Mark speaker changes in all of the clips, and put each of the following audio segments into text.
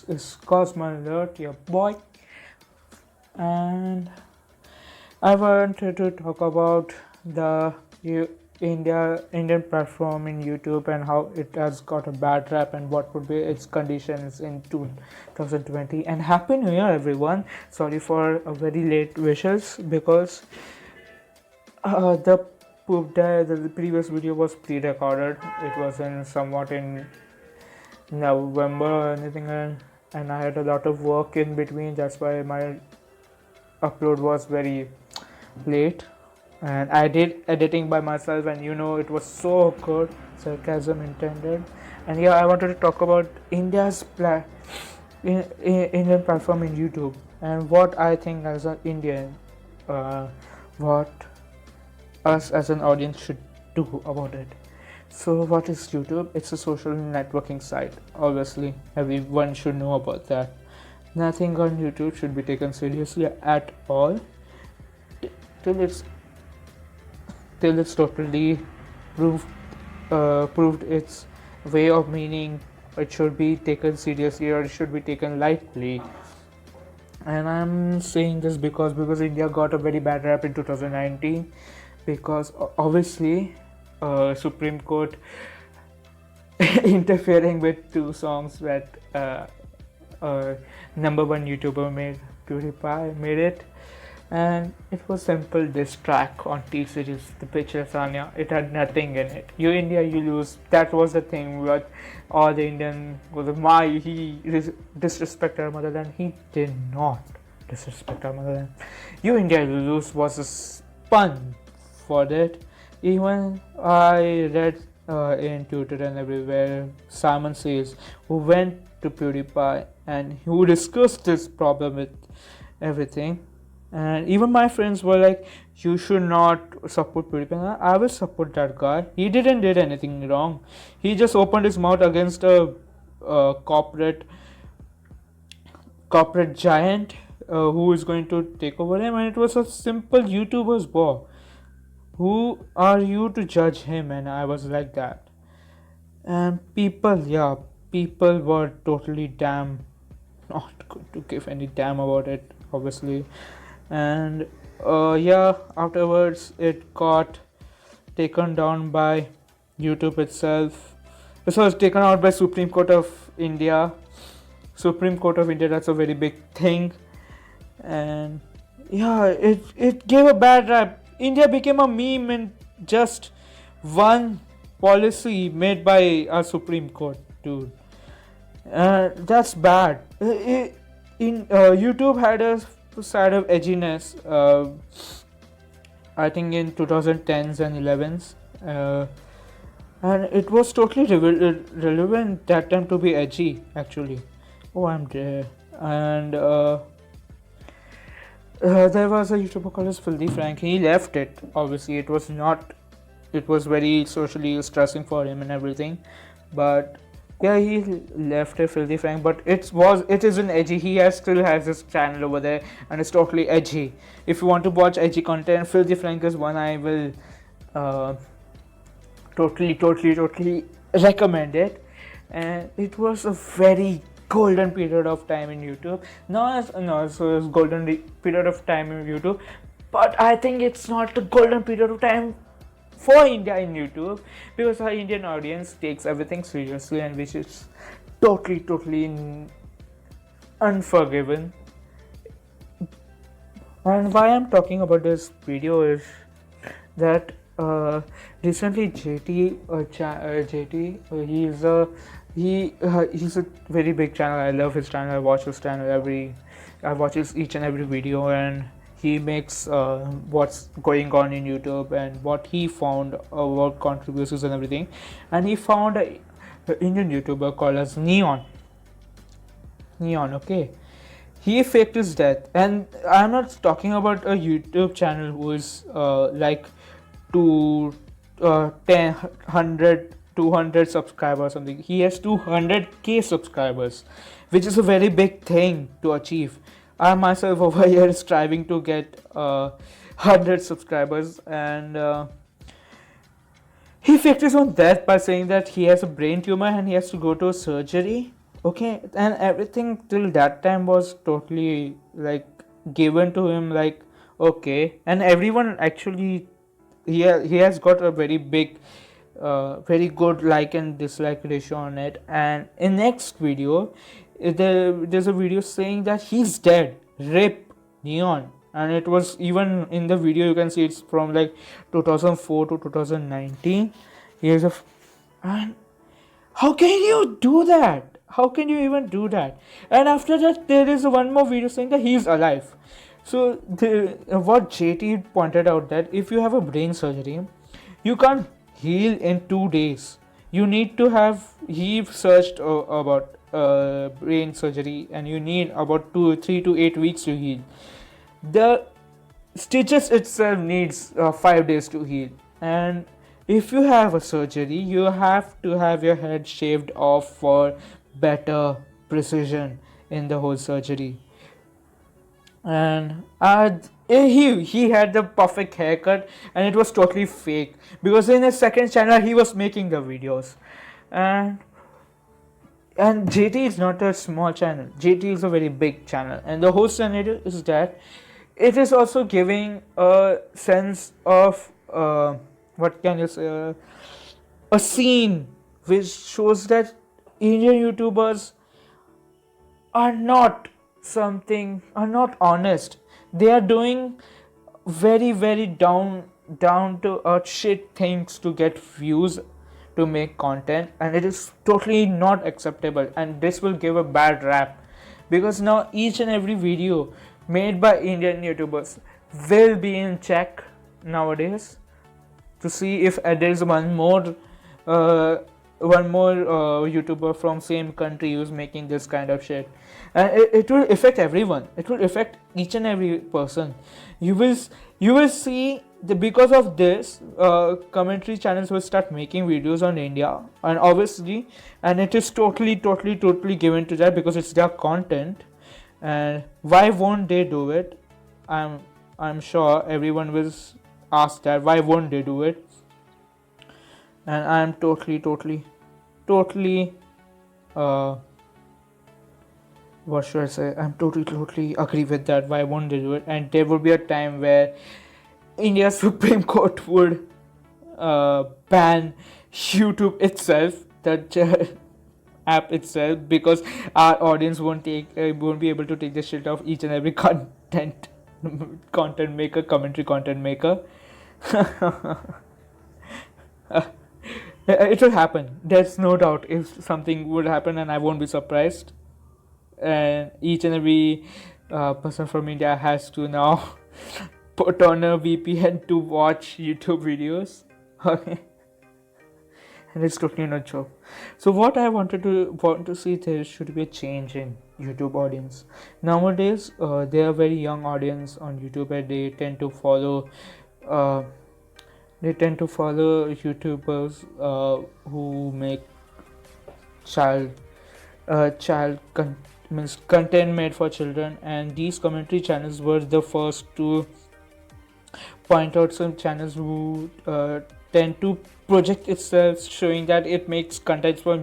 Speaker 1: is Cosmo Alert, your boy, and I wanted to talk about the Indian platform in YouTube and how it has got a bad rap and what would be its conditions in 2020. And Happy New Year, everyone! Sorry for a very late wishes because the previous video was pre-recorded. It was in somewhat in November or anything, and I had a lot of work in between. That's why my upload was very late, and I did editing by myself, and it was so good. Sarcasm intended. And yeah, I wanted to talk about Indian platform in YouTube and what I think as an Indian, what us as an audience should do about it. So what is YouTube? It's a social networking site. Obviously, everyone should know about that. Nothing on YouTube should be taken seriously at all till it's totally proved its way of meaning. It should be taken seriously or it should be taken lightly. And I'm saying this because India got a very bad rap in 2019 because obviously Supreme Court interfering with two songs that number one YouTuber made, PewDiePie made it, and it was simple diss track on T-Series, the picture Sanya. It had nothing in it. You India, you lose. That was the thing with all the Indian was he disrespect our motherland. He did not disrespect our motherland. You India, you lose was a spun for that. Even I read in Twitter and everywhere, Simon Says, who went to PewDiePie and who discussed this problem with everything. And even my friends were like, you should not support PewDiePie. I will support that guy. He didn't did anything wrong. He just opened his mouth against a corporate giant who is going to take over him. And it was a simple YouTuber's war. Who are you to judge him? And I was like that. And people were totally not going to give any damn about it, obviously. And afterwards it got taken down by YouTube itself. This was taken out by Supreme Court of India. Supreme Court of India, that's a very big thing. And it gave a bad rap. India became a meme in just one policy made by our Supreme Court, dude. That's bad. YouTube had a side of edginess, I think in 2010s and 11s, and it was totally relevant that time to be edgy, actually. Oh, I'm there. And there was a YouTuber called as Filthy Frank. He left it. Obviously, it was very socially stressing for him and everything. But yeah, he left it, Filthy Frank. But it isn't edgy. He still has his channel over there, and it's totally edgy. If you want to watch edgy content, Filthy Frank is one I will totally recommend it. And it was a very golden period of time in YouTube. So it's golden period of time in YouTube, but I think it's not the golden period of time for India in YouTube because our Indian audience takes everything seriously, and which is totally unforgiven. And why I'm talking about this video is that recently JT, he's a very big channel. I love his channel. I watch his channel I watch each and every video, and he makes what's going on in YouTube and what he found about contributions and everything. And he found an Indian YouTuber called as Neon. Okay. He faked his death, and I'm not talking about a YouTube channel who is like 200 subscribers or something. He has 200k subscribers, which is a very big thing to achieve. I myself over here striving to get 100 subscribers, and he faked his own death by saying that he has a brain tumor and he has to go to surgery Okay, and everything till that time was totally like given to him, like okay, and everyone actually he has got a very big very good like and dislike ratio on it. And in next video there's a video saying that he's dead, rip Neon. And it was even in the video you can see it's from like 2004 to 2019. Here's a and how can you do that? How can you even do that? And after that, there is one more video saying that he's alive. So, what JT pointed out that if you have a brain surgery, you can't heal in 2 days. You need to have. He searched about brain surgery, and you need about 3 to 8 weeks to heal. The stitches itself needs 5 days to heal. And if you have a surgery, you have to have your head shaved off for better precision in the whole surgery. And he had the perfect haircut, and it was totally fake because in his second channel he was making the videos. And JT is not a small channel. JT is a very big channel, and the whole scenario is that it is also giving a sense of what can you say, a scene which shows that Indian YouTubers are not honest. They are doing very down to earth shit things to get views, to make content, and it is totally not acceptable, and this will give a bad rap because now each and every video made by Indian YouTubers will be in check nowadays to see if there is one more YouTuber from same country who's making this kind of shit. And it will affect everyone. It will affect each and every person. You will see because of this, commentary channels will start making videos on India, and obviously, and it is totally given to that because it's their content. And why won't they do it? I'm sure everyone will ask that. Why won't they do it? And I'm totally what should I say? I'm totally agree with that. Why won't they do it? And there will be a time where India's Supreme Court would ban YouTube itself, that app itself, because our audience won't be able to take the shit off each and every content maker, commentary content maker. It will happen. There's no doubt. If something would happen, and I won't be surprised. And each and every person from India has to now put on a VPN to watch YouTube videos. Okay. And it's totally not joke. So what I want to see, there should be a change in YouTube audience. Nowadays, they are very young audience on YouTube, and they tend to follow YouTubers who make content made for children. And these commentary channels were the first to point out some channels who tend to project itself, showing that it makes contents for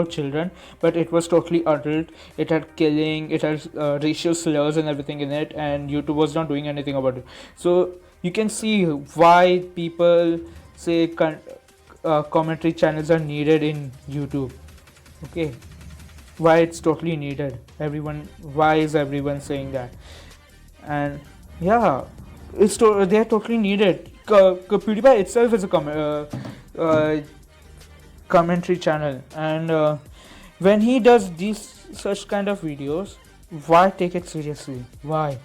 Speaker 1: children, but it was totally adult. It had killing, it had racial slurs and everything in it, and YouTube was not doing anything about it. So you can see why people say commentary channels are needed in YouTube. Okay, why it's totally needed. Why is everyone saying that? And yeah, they are totally needed. PewDiePie itself is a commentary channel, and when he does these such kind of videos, why take it seriously? Why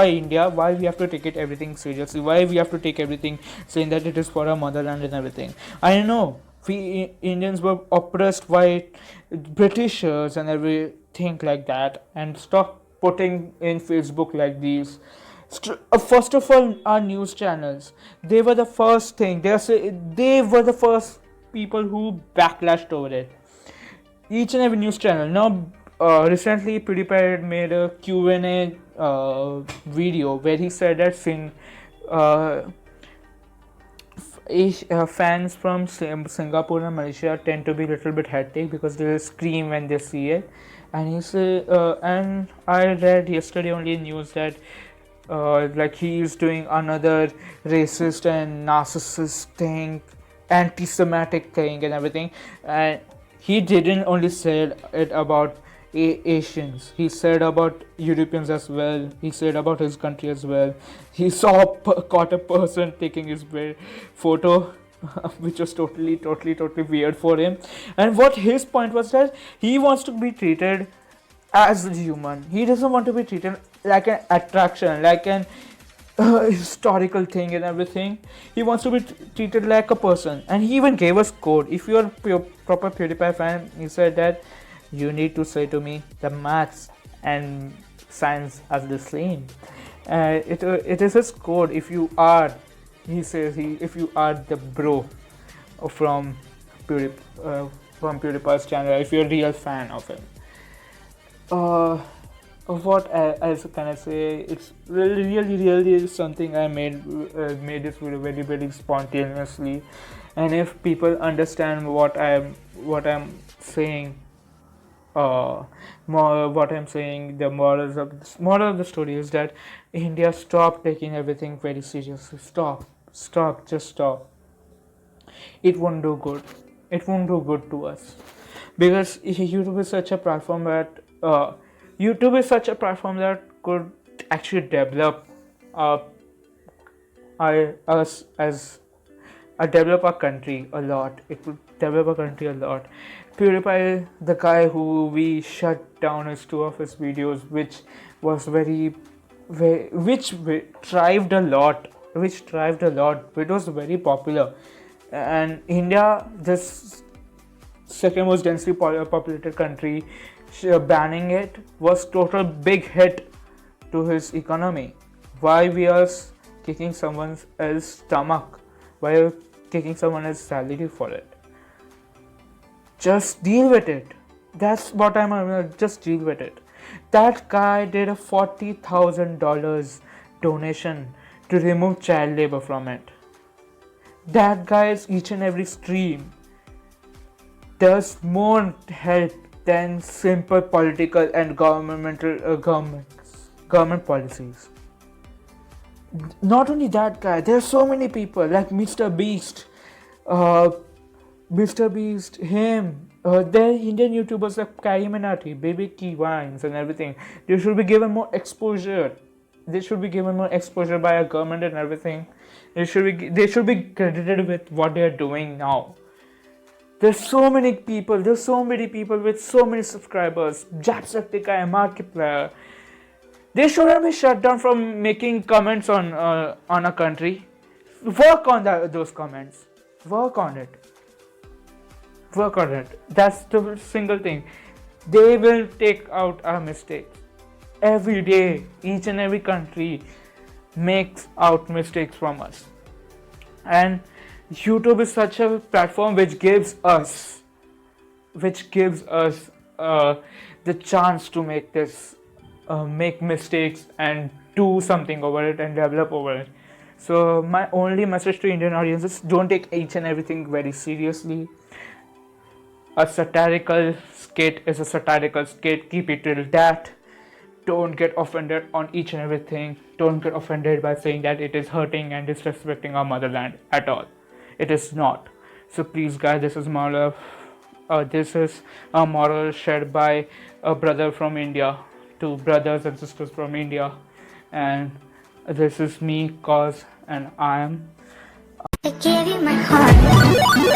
Speaker 1: India? Why we have to take everything seriously? Why we have to take everything saying that it is for our motherland and everything? I know we Indians were oppressed by Britishers and everything like that, and stop putting in Facebook like these. First of all, our news channels, they were the first thing. They were the first people who backlashed over it. Each and every news channel. Now, recently, PewDiePie made a Q&A video where he said that fans from Singapore and Malaysia tend to be a little bit hectic because they will scream when they see it. And and I read yesterday only news that like he is doing another racist and narcissist thing, anti-Semitic thing and everything. And he didn't only say it about Asians. He said about Europeans as well. He said about his country as well. He caught a person taking his photo, which was totally weird for him. And what his point was that he wants to be treated as a human. He doesn't want to be treated like an attraction, like an historical thing and everything. He wants to be treated like a person. And he even gave us code. If you're a proper PewDiePie fan, he said that you need to say to me the maths and science are the same. It is his code. If you are, he says, if you are the bro from PewDiePie's channel, if you're a real fan of him. What else can I say? It's really something I made this video very spontaneously, and if people understand what I'm saying, the moral of the story is that India, stop taking everything very seriously. Just stop. It won't do good. It won't do good to us, because YouTube is such a platform that could actually develop us as develop our country a lot. It would develop our country a lot. PewDiePie, the guy who we shut down his 2 of his videos, which thrived a lot. It was very popular, and India, this second most densely populated country, banning it was total big hit to his economy. Why we are kicking someone else's stomach? Why are kicking someone else's salary for it? Just deal with it. That's what just deal with it. That guy did a $40,000 donation to remove child labor from it. That guy's each and every stream does more help than simple political and government policies. Not only that guy, there are so many people like Mr. Beast, him, there are Indian YouTubers like Kariminati, Baby Wines and everything. They should be given more exposure. By our government and everything. They should be credited with what they are doing now. There's so many people with so many subscribers. Jacksepticeye, Markiplier. They shouldn't be shut down from making comments on a country. Work on those comments. Work on it. That's the single thing. They will take out our mistakes. Every day, each and every country makes out mistakes from us. And YouTube is such a platform which gives us the chance to make mistakes and do something over it and develop over it. So my only message to Indian audiences: don't take each and everything very seriously. A satirical skit is a satirical skit. Keep it till that. Don't get offended on each and everything. Don't get offended by saying that it is hurting and disrespecting our motherland at all. It is not. So please, guys, this is a moral shared by a brother from India to brothers and sisters from India, and this is me, Cause, and I am.
Speaker 2: I gave you my heart.